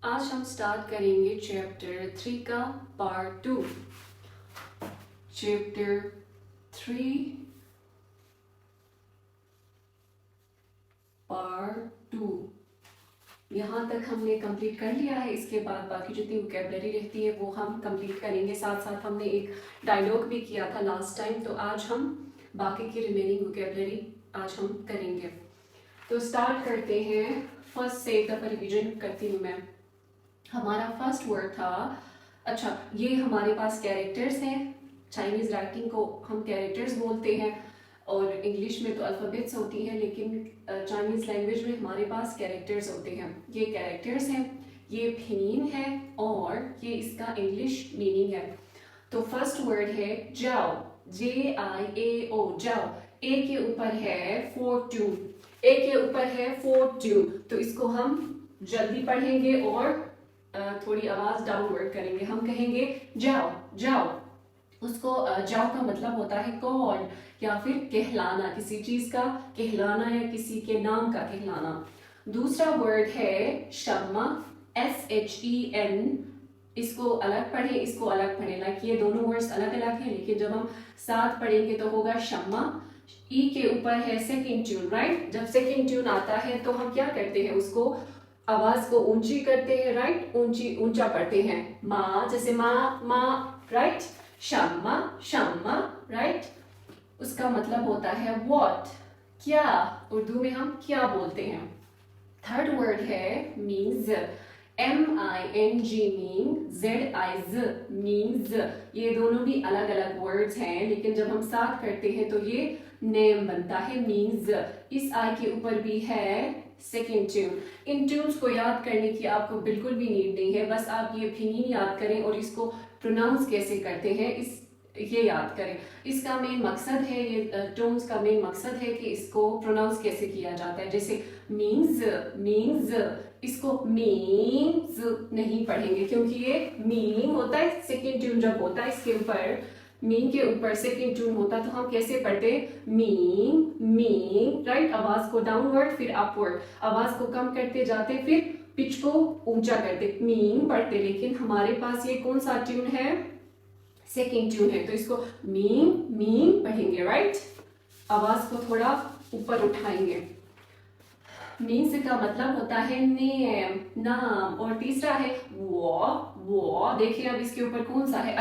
आज हम स्टार्ट करेंगे चैप्टर 3 का पार्ट 2। चैप्टर 3 पार्ट 2 यहाँ तक हमने कंप्लीट कर लिया है। इसके बाद बाकी जितनी वोकैबुलरी रहती है वो हम कंप्लीट करेंगे। साथ साथ हमने एक डायलॉग भी किया था लास्ट टाइम, तो आज हम बाकी की रिमेनिंग वोकैबुलरी आज हम करेंगे। तो स्टार्ट करते हैं। फर्स्ट से एक दफ़ा रिविजन करती हूँ मैं। हमारा फर्स्ट वर्ड था, अच्छा ये हमारे पास कैरेक्टर्स हैं। चाइनीज़ राइटिंग को हम कैरेक्टर्स बोलते हैं और इंग्लिश में तो अल्फ़ाबेट्स होती हैं, लेकिन चाइनीज़ लैंग्वेज में हमारे पास कैरेक्टर्स होते हैं। ये कैरेक्टर्स हैं, ये पिनीन है और ये इसका इंग्लिश मीनिंग है। तो फर्स्ट वर्ड है जाओ, JIAO, जाओ। ए के ऊपर है fortune, ए के ऊपर है fortune, तो इसको हम जल्दी पढ़ेंगे और थोड़ी आवाज डाउनवर्ड करेंगे। हम कहेंगे जाओ जाओ। उसको जाओ का मतलब होता है कॉल या फिर कहलाना, किसी चीज का कहलाना या किसी के नाम का कहलाना। दूसरा वर्ड है शम्मा, SHEN। इसको अलग पढ़े, इसको अलग पढ़े, लाइक ये दोनों वर्ड्स अलग अलग हैं, लेकिन जब हम साथ पढ़ेंगे तो होगा शम्मा। ई के ऊपर है सेकंड ट्यून, राइट। जब सेकंड ट्यून आता है तो हम क्या करते हैं, उसको आवाज को ऊंची करते हैं, राइट। ऊंची ऊंचा पढ़ते हैं। माँ, जैसे माँ माँ, राइट। शम्मा शम्मा, राइट। उसका मतलब होता है व्हाट, क्या। उर्दू में हम क्या बोलते हैं। थर्ड वर्ड है means, MING, mean, ZIZ, means. ये दोनों भी अलग अलग वर्ड्स हैं, लेकिन जब हम साथ करते हैं तो ये नेम बनता है, मीन्स। इस आई के ऊपर भी है सेकेंड ट्यून। इन ट्यून्स को याद करने की आपको बिल्कुल भी नीड नहीं है, बस आप ये पिनीन याद करें और इसको प्रोनाउंस कैसे करते हैं ये याद करें। इसका मेन मकसद है, ये टोन्स का मेन मकसद है कि इसको प्रोनाउंस कैसे किया जाता है। जैसे मीन्स, मीन्स, इसको मीन्स नहीं पढ़ेंगे क्योंकि ये मीनिंग होता है। सेकेंड ट्यून जब होता है इसके ऊपर, मीन के ऊपर सेकेंड ट्यून होता है, तो हम कैसे पढ़ते, मीन मीन, राइट। आवाज को डाउनवर्ड फिर अपवर्ड, आवाज को कम करते जाते फिर पिच को ऊंचा करते, मीन पढ़ते। लेकिन हमारे पास ये कौन सा ट्यून है, सेकेंड ट्यून है, तो इसको मीन मीन पढ़ेंगे, राइट। आवाज को थोड़ा ऊपर उठाएंगे। मीन्स का मतलब होता है नेम, नाम। और तीसरा है वो। देखिए अब इसके ऊपर कौन सा है।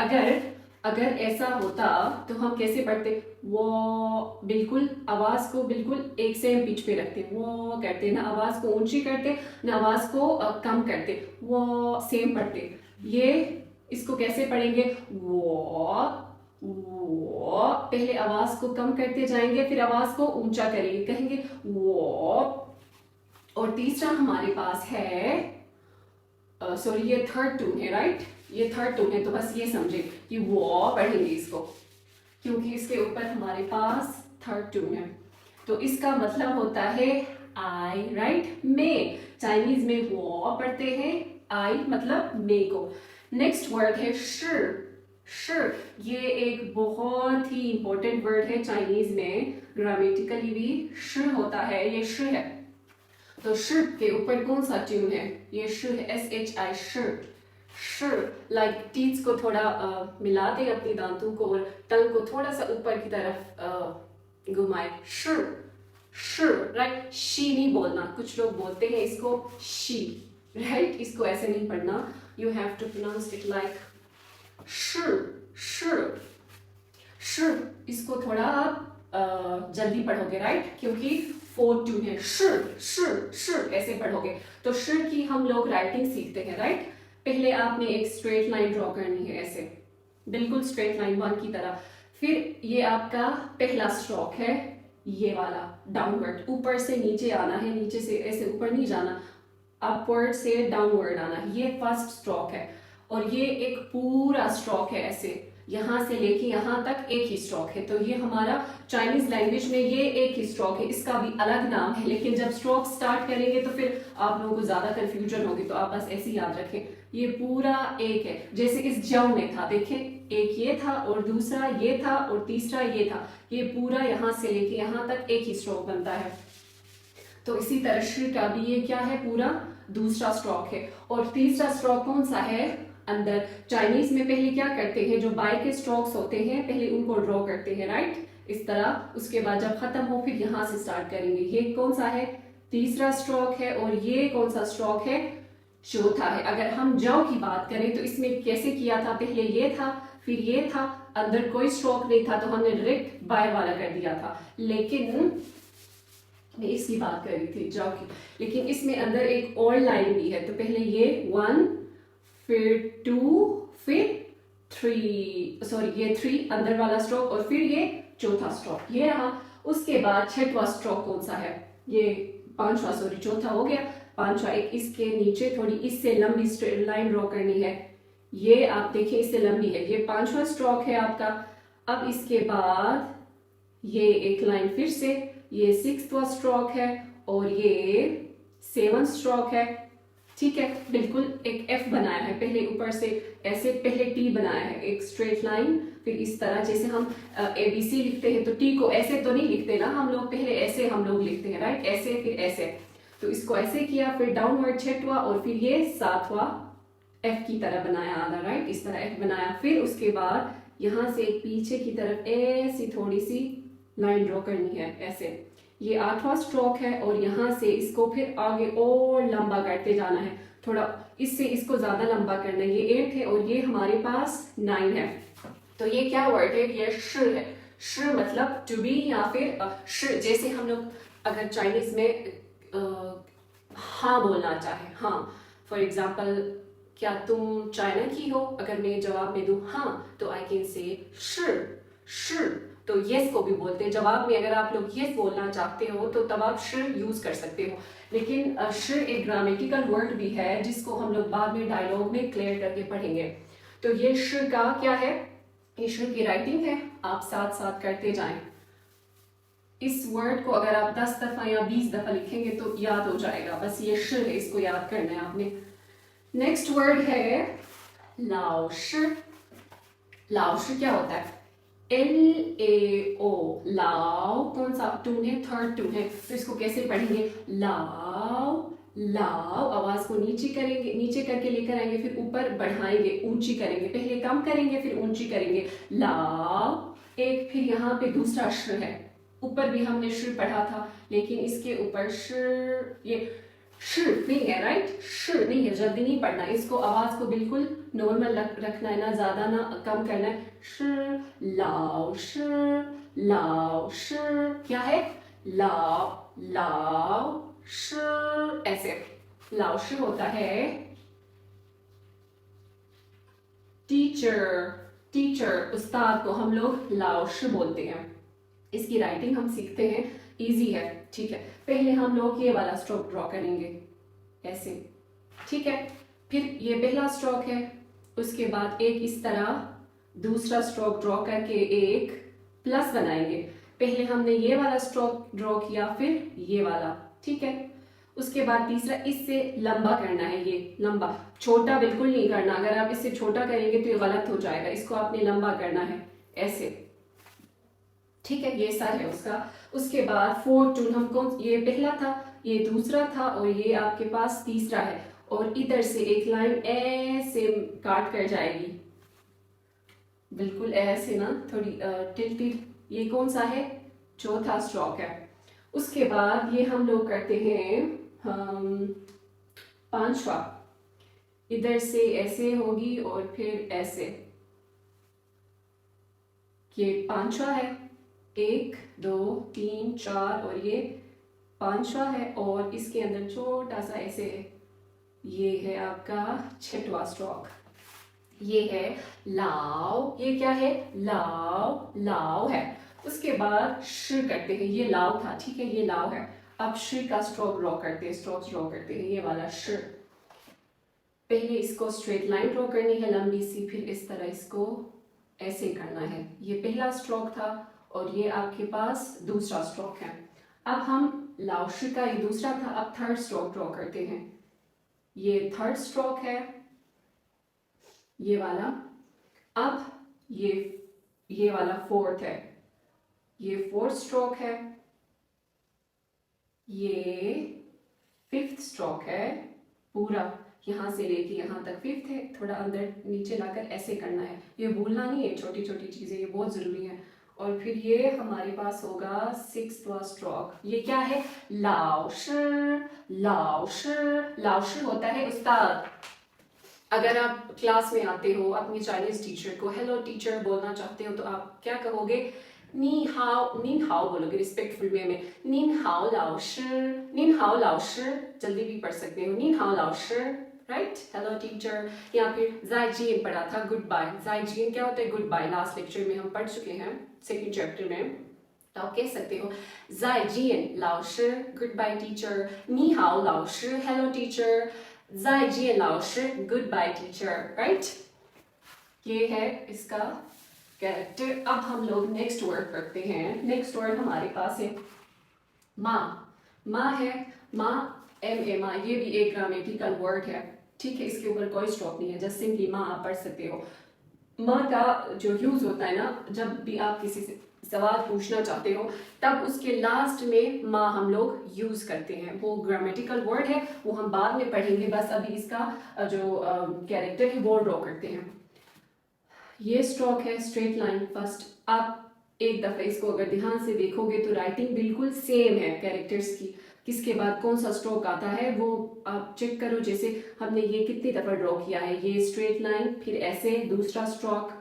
अगर ऐसा होता तो हम कैसे पढ़ते, वो, बिल्कुल आवाज को बिल्कुल एक सेम पिच पे रखते, वो करते, ना आवाज को ऊंची करते ना आवाज को कम करते, वो सेम पढ़ते। ये इसको कैसे पढ़ेंगे, वो पहले आवाज को कम करते जाएंगे फिर आवाज को ऊंचा करेंगे, कहेंगे वो। और तीसरा हमारे पास है, सॉरी ये थर्ड टून है, राइट। ये थर्ड टून है, तो बस ये समझे कि वो पढ़ेंगे इसको, क्योंकि इसके ऊपर हमारे पास थर्ड टून है। तो इसका मतलब होता है आई, राइट, मे। चाइनीज में वो पढ़ते हैं, आई मतलब मे को। नेक्स्ट वर्ड है श। ये एक बहुत ही इंपॉर्टेंट वर्ड है चाइनीज में, ग्रामेटिकली भी श होता है, ये श है। तो श के ऊपर कौन सा ट्यून है, ये श है, SHI, श। लाइक टीथ को थोड़ा मिला दे अपनी दांतों को और टंग को थोड़ा सा ऊपर की तरफ घुमाए, श, राइट। शी नहीं बोलना, कुछ लोग बोलते हैं इसको शी, राइट। इसको ऐसे नहीं पढ़ना, you have to pronounce it like श। इसको थोड़ा आप जल्दी पढ़ोगे, राइट, क्योंकि फोर्थ ट्यून है, श ऐसे पढ़ोगे। तो श की हम लोग राइटिंग सीखते हैं, राइट। पहले आपने एक स्ट्रेट लाइन ड्रॉ करनी है, ऐसे बिल्कुल स्ट्रेट लाइन वन की तरह। फिर ये आपका पहला स्ट्रोक है, ये वाला डाउनवर्ड, ऊपर से नीचे आना है, नीचे से ऐसे ऊपर नहीं जाना, अपवर्ड से डाउनवर्ड आना है, ये फर्स्ट स्ट्रोक है। और ये एक पूरा स्ट्रोक है, ऐसे यहां से लेके यहां तक एक ही स्ट्रोक है। तो ये हमारा चाइनीज लैंग्वेज में ये एक ही स्ट्रोक है, इसका भी अलग नाम है, लेकिन जब स्ट्रोक स्टार्ट करेंगे तो फिर आप लोगों को ज्यादा कंफ्यूजन होगी, तो आप बस ऐसे ही याद रखें, ये पूरा एक है। जैसे इस जाओ में था, देखें, एक ये था और दूसरा ये था और तीसरा ये था, ये पूरा यहां से लेके यहां तक एक ही स्ट्रोक बनता है। तो इसी तरह श का भी ये क्या है, पूरा दूसरा स्ट्रोक है। और तीसरा स्ट्रोक कौन सा है? अंदर। चाइनीज में पहले क्या करते हैं, जो बाई के स्ट्रोक्स होते हैं पहले उनको ड्रॉ करते हैं, राइट, इस तरह। उसके बाद जब खत्म हो फिर यहाँ से स्टार्ट करेंगे। ये कौन सा है? तीसरा स्ट्रोक है। और ये कौन सा स्ट्रोक है? चौथा है। अगर हम जाओ की बात करें तो इसमें कैसे किया था, पहले ये था फिर ये था, अंदर कोई स्ट्रोक नहीं था तो हमने डायरेक्ट बाय वाला कर दिया था। लेकिन मैं इसकी बात कर रही थी जाओ की, लेकिन इसमें अंदर एक और लाइन भी है। तो पहले ये 1 फिर 2 फिर 3, सॉरी ये 3 अंदर वाला स्ट्रोक और फिर ये चौथा स्ट्रोक ये रहा। उसके बाद छठवां स्ट्रोक कौन सा है? ये पांचवा, सॉरी चौथा हो गया, पांचवा एक इसके नीचे थोड़ी इससे लंबी स्ट्रेट लाइन ड्रॉ करनी है। ये आप देखिए इससे लंबी है, ये पांचवा स्ट्रोक है आपका। अब इसके बाद ये एक लाइन फिर से, ये 6वां स्ट्रोक है और ये 7वां स्ट्रोक है, ठीक है। बिल्कुल एक एफ बनाया है, पहले ऊपर से ऐसे पहले टी बनाया है, एक स्ट्रेट लाइन, फिर इस तरह जैसे हम ABC लिखते हैं तो टी को ऐसे तो नहीं लिखते ना हम लोग, पहले ऐसे हम लोग लिखते हैं, राइट, ऐसे फिर ऐसे। तो इसको ऐसे किया, फिर डाउनवर्ड छठवां और फिर ये 7वां एफ की तरह बनाया आधा, राइट, इस तरह एफ बनाया। फिर उसके बाद यहाँ से पीछे की तरफ ऐसी थोड़ी सी लाइन ड्रॉ करनी है ऐसे। ये 8वां स्ट्रोक है और यहाँ से इसको फिर आगे और लंबा करते जाना है, थोड़ा इससे इसको ज्यादा लंबा करना है। ये 8 है और ये हमारे पास 9 है। तो ये क्या वर्ड है? ये श है। श मतलब टू बी या फिर श, जैसे हम लोग अगर चाइनीज में हाँ बोलना चाहे, हाँ, फॉर एग्जाम्पल क्या तुम चाइना की हो, अगर मैं जवाब में दूं हाँ तो आई कैन से श। तो यस को भी बोलते हैं जवाब में, अगर आप लोग यस बोलना चाहते हो तो तब आप श यूज कर सकते हो। लेकिन श एक ग्रामेटिकल वर्ड भी है जिसको हम लोग बाद में डायलॉग में क्लियर करके पढ़ेंगे। तो ये श का क्या है? ये श की राइटिंग है, आप साथ साथ करते जाएं। इस वर्ड को अगर आप 10 दफा या 20 दफा लिखेंगे तो याद हो जाएगा, बस ये श है, इसको याद करना है आपने। नेक्स्ट वर्ड है लाओश। लाओश क्या होता है? LAO, लाओ कौन सा टून है? थर्ड टून है। तो इसको कैसे पढ़ेंगे? लाओ लाओ, आवाज को नीचे करेंगे, नीचे करके लेकर आएंगे, फिर ऊपर बढ़ाएंगे, ऊंची करेंगे, पहले कम करेंगे फिर ऊंची करेंगे, लाओ एक। फिर यहाँ पे दूसरा श है, ऊपर भी हमने श पढ़ा था लेकिन इसके ऊपर श, ये श नहीं है, राइट, श नहीं है, जल्दी नहीं पढ़ना, इसको आवाज को बिल्कुल नॉर्मल रखना है, ना ज्यादा ना कम करना है। श लाओ श, लाओ श क्या है? लाओ लाओ श, ऐसे लाओ श होता है टीचर। टीचर उस्ताद को हम लोग लाओ श बोलते हैं। इसकी राइटिंग हम सीखते हैं, इजी है, ठीक है। पहले हम लोग ये वाला स्ट्रोक ड्रॉ करेंगे ऐसे, ठीक है। फिर ये पहला स्ट्रोक है, उसके बाद एक इस तरह दूसरा स्ट्रोक ड्रॉ करके एक प्लस बनाएंगे। पहले हमने ये वाला स्ट्रोक ड्रॉ किया फिर ये वाला, ठीक है। उसके बाद तीसरा इससे लंबा करना है, ये लंबा, छोटा बिल्कुल नहीं करना, अगर आप इससे छोटा करेंगे तो ये गलत हो जाएगा, इसको आपने लंबा करना है ऐसे, ठीक है। ये सर है उसका। उसके बाद फोर्थ टून हमको, ये पहला था, ये दूसरा था और ये आपके पास तीसरा है। और इधर से एक लाइन ऐसे काट कर जाएगी, बिल्कुल ऐसे ना, थोड़ी टिल्टेड। ये कौन सा है? चौथा स्ट्रोक है। उसके बाद ये हम लोग करते हैं पांचवा, इधर से ऐसे होगी और फिर ऐसे, ये पांचवा है, 1 2 3 4 और ये पांचवा है और इसके अंदर छोटा सा ऐसे है, ये है आपका छठवां स्ट्रोक। ये है लाओ, ये क्या है? लाओ लाओ है। उसके बाद श करते हैं, ये लाओ था, ठीक है, ये लाओ है। अब श का स्ट्रोक ड्रॉ करते हैं, स्ट्रोक ड्रॉ करते हैं, ये वाला श। पहले इसको स्ट्रेट लाइन ड्रॉ करनी है लंबी सी, फिर इस तरह इसको ऐसे करना है। ये पहला स्ट्रोक था और ये आपके पास दूसरा स्ट्रोक है। अब हम लाओश का ये दूसरा था, अब थर्ड स्ट्रोक ड्रॉ करते हैं। ये थर्ड स्ट्रोक है, ये वाला। अब ये वाला फोर्थ है, ये फोर्थ स्ट्रोक है, ये फिफ्थ स्ट्रोक है पूरा यहाँ से लेके यहाँ तक 5th है, थोड़ा अंदर नीचे लाकर ऐसे करना है। ये भूलना नहीं है, छोटी छोटी चीज़ें ये बहुत ज़रूरी है। और फिर ये हमारे पास होगा 6वां स्ट्रोक। ये क्या है? लाओशर, लाओशर। लाओशर होता है उस्ताद। अगर आप क्लास में आते हो, अपनी चाइनीज टीचर को हेलो टीचर बोलना चाहते हो तो आप क्या कहोगे? नी हाओ बोलोगे रिस्पेक्टफुल वे में। नीन हाओ लाओशर, नीन हाओ लाओशर। जल्दी भी पढ़ सकते हो, नीन हाओ लाओशर, राइट, हेलो टीचर। या फिर जाइजियन पढ़ा था, गुड बाय। जाइजियन क्या होता है? Good bye. लास्ट लेक्चर में हम पढ़ चुके हैं, सेकेंड चैप्टर में। तो आप कह सकते हो जाइजियन लाओशर, गुड बाय टीचर। नी हाओ लाओशर, हेलो टीचर। जाइजियन लाओशर, गुड बाय टीचर, राइट। ये है इसका कैरेक्टर। अब हम लोग नेक्स्ट वर्ड करते हैं। नेक्स्ट वर्ड हमारे पास है माँ। माँ है, माँ, MA माँ। ये भी एक ग्रामेटिकल वर्ड है, ठीक है। इसके ऊपर कोई स्टॉप नहीं है, जस्ट सिंपली माँ आप पढ़ सकते हो। माँ का जो यूज होता है ना, जब भी आप किसी से सवाल पूछना चाहते हो तब उसके लास्ट में माँ हम लोग यूज करते हैं। वो ग्रामेटिकल वर्ड है, वो हम बाद में पढ़ेंगे। बस अभी इसका जो कैरेक्टर है वो ड्रॉ करते हैं। ये स्ट्रोक है स्ट्रेट लाइन फर्स्ट। आप एक दफा इसको अगर ध्यान से देखोगे तो राइटिंग बिल्कुल सेम है कैरेक्टर्स की। किसके बाद कौन सा स्ट्रोक आता है वो आप चेक करो। जैसे हमने ये कितनी दफा ड्रॉ किया है, ये स्ट्रेट लाइन, फिर ऐसे दूसरा स्ट्रोक,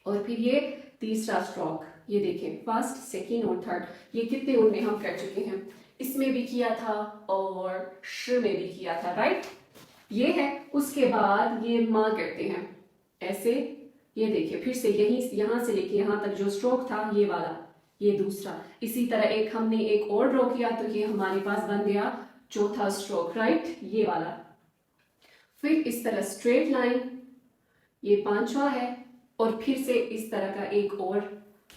और फिर ये तीसरा स्ट्रोक। ये देखें, फर्स्ट, सेकेंड और थर्ड, ये कितने उनमें हम कर चुके हैं। इसमें भी किया था और श में भी किया था, राइट। ये है। उसके बाद ये माँ करते हैं ऐसे। ये देखिए फिर से यही यहाँ से लेके यहाँ तक जो स्ट्रोक था ये वाला, ये दूसरा। इसी तरह एक हमने एक और ड्रॉ किया तो ये हमारे पास बन गया चौथा स्ट्रोक, राइट, ये वाला। फिर इस तरह स्ट्रेट लाइन, ये पांचवा है, और फिर से इस तरह का एक और।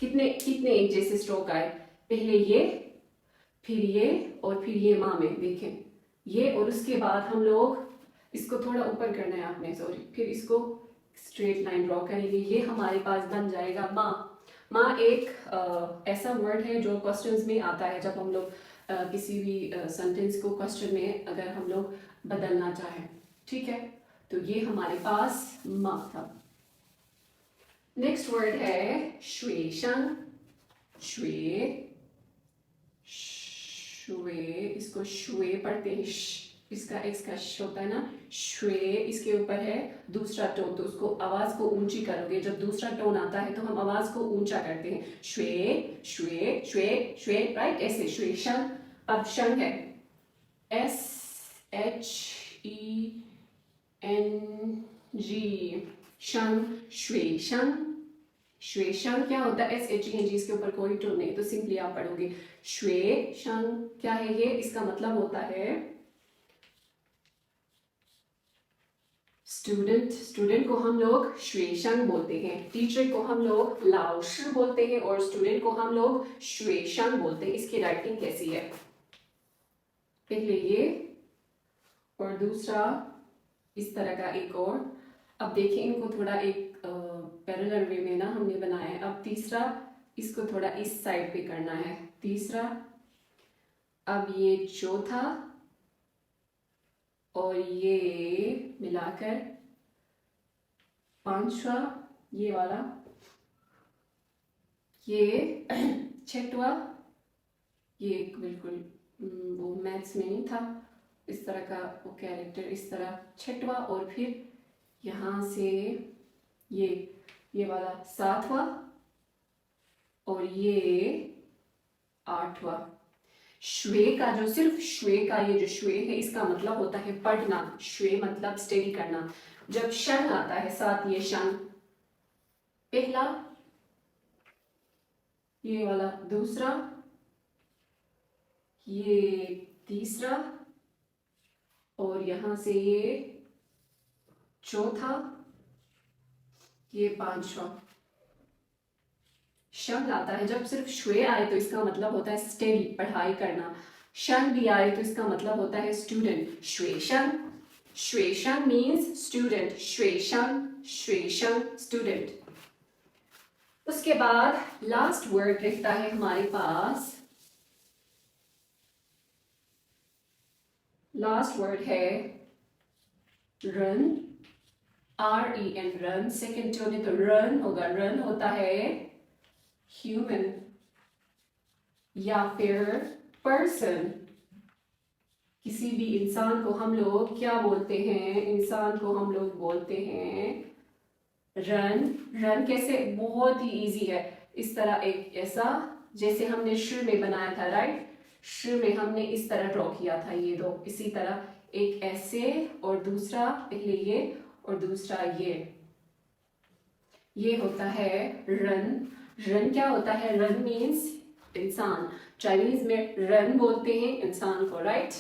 कितने कितने एक जैसे स्ट्रोक आए, पहले ये, फिर ये, और फिर ये माँ में देखें ये। और उसके बाद हम लोग इसको थोड़ा ऊपर करना है आपने, सॉरी, फिर इसको स्ट्रेट लाइन ड्रॉ करेंगे। ये हमारे पास बन जाएगा माँ। माँ एक ऐसा वर्ड है जो क्वेश्चंस में आता है, जब हम लोग किसी भी सेंटेंस को क्वेश्चन में अगर हम लोग बदलना चाहें, ठीक है। तो ये हमारे पास माँ था। नेक्स्ट वर्ड है श्वेशंग। श्वे, श्वे, इसको श्वे पढ़ते हैं, इसका एक्स का श होता है ना, श्वे। इसके ऊपर है दूसरा टोन, तो उसको आवाज को ऊंची करोगे। जब दूसरा टोन आता है तो हम आवाज को ऊंचा करते हैं, श्वे श्वे श्वे श्वे, राइट, ऐसे श्वेशंग। अब शंग है SHENG, शंग, श्वेशंग। श्वेशंग क्या होता है? SHENG, इसके ऊपर कोई टोन नहीं, तो सिंपली आप पढ़ोगे श्वेशंग। क्या है ये? इसका मतलब होता है स्टूडेंट। स्टूडेंट को हम लोग श्वेशंग बोलते हैं, टीचर को हम लोग लाओशी बोलते हैं, और स्टूडेंट को हम लोग श्वेशंग बोलते हैं। इसकी राइटिंग कैसी है? पहले ये और दूसरा इस तरह का एक और। अब देखिए इनको थोड़ा एक पैरेलल वे में ना हमने बनाया है। अब तीसरा इसको थोड़ा इस साइड पे करना है, तीसरा। अब ये चौथा, और ये मिलाकर पांचवा, ये वाला, ये छठवा। ये बिल्कुल वो मैथ्स में नहीं था, इस तरह का वो कैरेक्टर, इस तरह छठवा, और फिर यहाँ से ये वाला सातवां, और ये आठवां। श्वे का जो सिर्फ श्वे का ये जो श्वे है, इसका मतलब होता है पढ़ना। श्वे मतलब स्टडी करना। जब शंग आता है साथ, ये शंग पहला, ये वाला दूसरा, ये तीसरा, और यहां से ये चौथा, ये पांचवा। शंग आता है जब सिर्फ श्वे आए तो इसका मतलब होता है स्टडी, पढ़ाई करना। शंग भी आए तो इसका मतलब होता है स्टूडेंट। श्वेशंग, श्वेशंग मीन्स स्टूडेंट। श्वेशंग, श्वेशंग, स्टूडेंट। उसके बाद लास्ट वर्ड रहता है हमारे पास, लास्ट वर्ड है रन, REN रन, सेकेंड टोन है तो रन होगा, रन होता है ह्यूमन या फिर पर्सन। किसी भी इंसान को हम लोग क्या बोलते हैं, इंसान को हम लोग बोलते हैं रन। रन कैसे, बहुत ही इजी है। इस तरह एक ऐसा जैसे हमने श में बनाया था, राइट, श में हमने इस तरह ड्रॉ किया था, ये दो इसी तरह, एक ऐसे और दूसरा पहले ये और दूसरा ये होता है रन। रन क्या होता है, रन मीन्स इंसान। चाइनीज में रन बोलते हैं इंसान को, राइट।